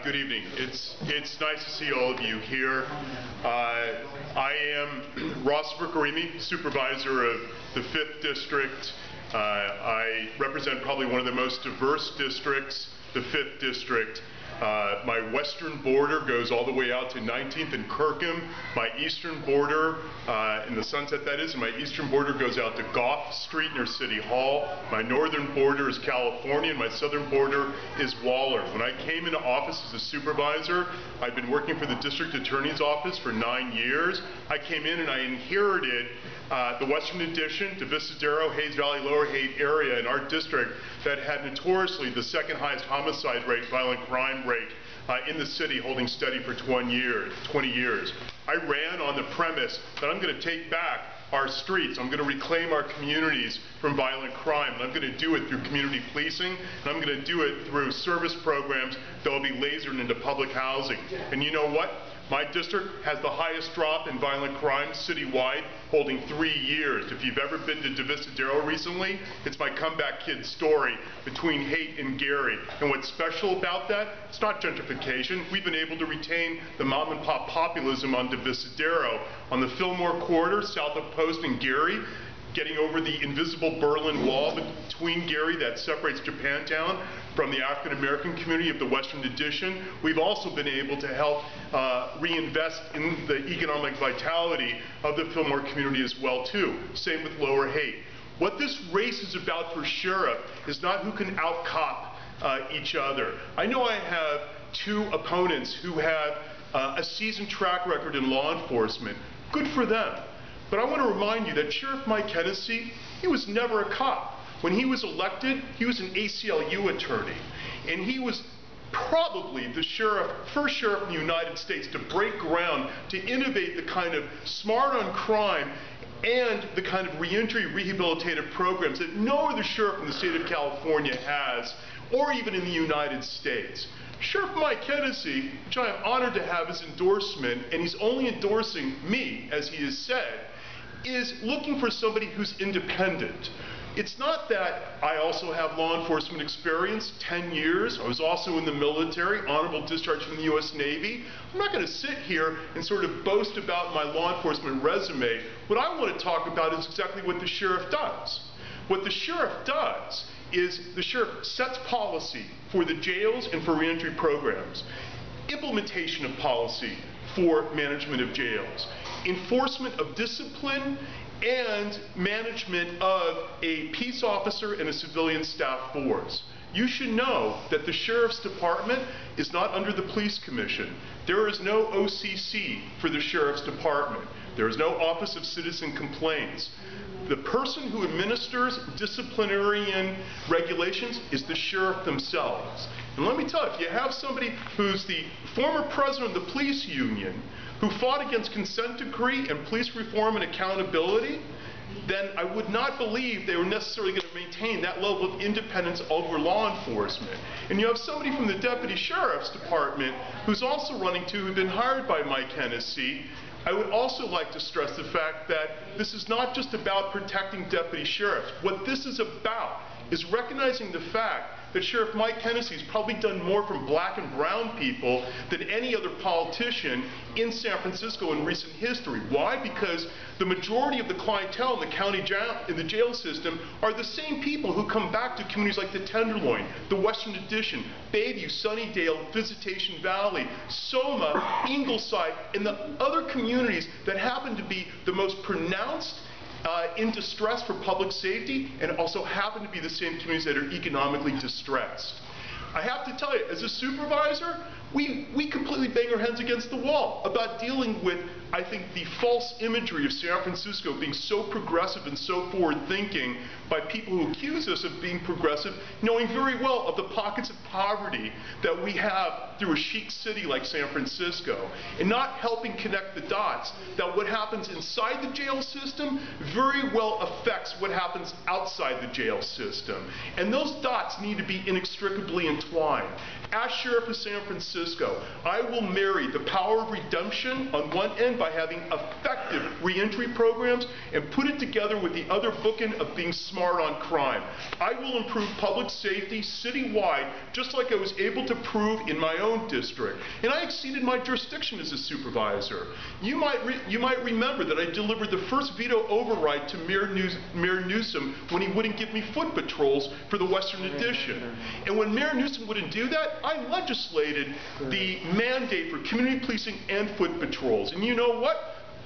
Good evening. It's nice to see all of you here. I am Ross Mirkarimi, supervisor of the 5th District. I represent probably one of the most diverse districts, the 5th District. My western border goes all the way out to 19th and Kirkham. My eastern border, in the Sunset that is, and my eastern border goes out to Gough Street near City Hall. My northern border is California, and my southern border is Waller. When I came into office as a supervisor, I've been working for the district attorney's office for 9 years. I came in and I inherited the western addition to Visadero, Hayes Valley, Lower Haight area in our district that had notoriously the second highest homicide rate, violent crime rate in the city, holding steady for 20 years. I ran on the premise that I'm going to take back our streets. I'm going to reclaim our communities from violent crime, and I'm going to do it through community policing, and I'm going to do it through service programs that will be lasered into public housing. And you know what? My district has the highest drop in violent crime citywide, holding 3 years. If you've ever been to Visadero recently, it's my comeback kid story between Haight and Gary. And what's special about that? It's not gentrification. We've been able to retain the mom and pop populism on Visadero. On the Fillmore corridor, south of Post and Gary, getting over the invisible Berlin Wall between Gary that separates Japantown from the African American community of the Western Addition. We've also been able to help reinvest in the economic vitality of the Fillmore community as well too. Same with Lower Haight. What this race is about for sheriff is not who can out-cop each other. I know I have 2 opponents who have a seasoned track record in law enforcement. Good for them. But I want to remind you that Sheriff Mike Hennessy, he was never a cop. When he was elected, he was an ACLU attorney. And he was probably the first sheriff in the United States to break ground, to innovate the kind of smart on crime and the kind of reentry rehabilitative programs that no other sheriff in the state of California has, or even in the United States. Sheriff Mike Hennessy, which I am honored to have his endorsement, and he's only endorsing me, as he has said, is looking for somebody who's independent. It's not that I also have law enforcement experience, 10 years. I was also in the military, honorable discharge from the U.S. Navy. I'm not going to sit here and sort of boast about my law enforcement resume. What I want to talk about is exactly what the sheriff does. What the sheriff does is the sheriff sets policy for the jails and for reentry programs, implementation of policy for management of jails, enforcement of discipline, and management of a peace officer and a civilian staff force. You should know that the Sheriff's Department is not under the Police Commission. There is no OCC for the Sheriff's Department. There is no Office of Citizen Complaints. The person who administers disciplinary regulations is the sheriff themselves. And let me tell you, if you have somebody who's the former president of the police union, who fought against consent decree and police reform and accountability, then I would not believe they were necessarily going to maintain that level of independence over law enforcement. And you have somebody from the Deputy Sheriff's Department who's also running who'd been hired by Mike Hennessy. I would also like to stress the fact that this is not just about protecting deputy sheriffs. What this is about is recognizing the fact that Sheriff Mike Hennessy has probably done more for black and brown people than any other politician in San Francisco in recent history. Why? Because the majority of the clientele in the county jail, in the jail system, are the same people who come back to communities like the Tenderloin, the Western Addition, Bayview, Sunnydale, Visitation Valley, Soma, Ingleside, and the other communities that happen to be the most pronounced in distress for public safety, and also happen to be the same communities that are economically distressed. I have to tell you, as a supervisor, we completely bang our heads against the wall about dealing with, I think, the false imagery of San Francisco being so progressive and so forward-thinking by people who accuse us of being progressive, knowing very well of the pockets of poverty that we have through a chic city like San Francisco, and not helping connect the dots that what happens inside the jail system very well affects what happens outside the jail system. And those dots need to be inextricably entwined. As Sheriff of San Francisco, Francisco. I will marry the power of redemption on one end by having effective reentry programs and put it together with the other bookend of being smart on crime. I will improve public safety citywide, just like I was able to prove in my own district. And I exceeded my jurisdiction as a supervisor. You might remember that I delivered the first veto override to Mayor Newsom when he wouldn't give me foot patrols for the Western Addition. And when Mayor Newsom wouldn't do that, I legislated the mandate for community policing and foot patrols. And you know what?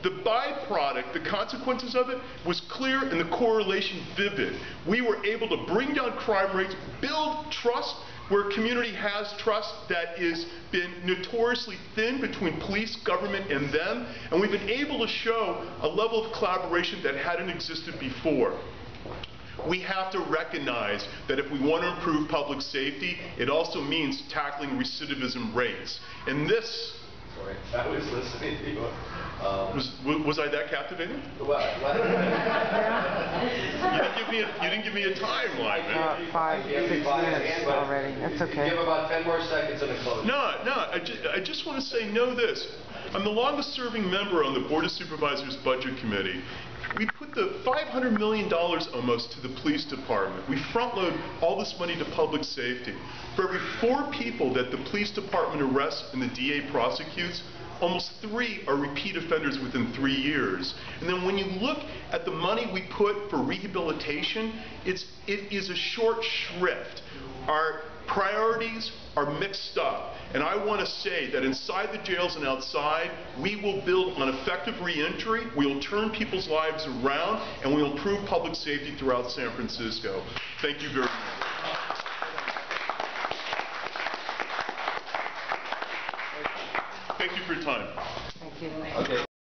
The byproduct, the consequences of it, was clear and the correlation vivid. We were able to bring down crime rates, build trust where a community has trust that has been notoriously thin between police, government, and them, and we've been able to show a level of collaboration that hadn't existed before. We have to recognize that if we want to improve public safety, it also means tackling recidivism rates. And this... Sorry, I was listening to you. Was I that captivating? What? You didn't give me a timeline, man. 5, 6 minutes already. That's okay. Give about 10 more seconds and a close. No, I just want to say, know this. I'm the longest serving member on the Board of Supervisors Budget Committee. We put the $500 million almost to the police department. We front load all this money to public safety. For every 4 people that the police department arrests and the DA prosecutes, almost 3 are repeat offenders within 3 years. And then when you look at the money we put for rehabilitation, it is a short shrift. Our priorities are mixed up. And I want to say that inside the jails and outside, we will build on effective reentry, we will turn people's lives around, and we will improve public safety throughout San Francisco. Thank you very much. Thank you for your time. Thank you. Okay.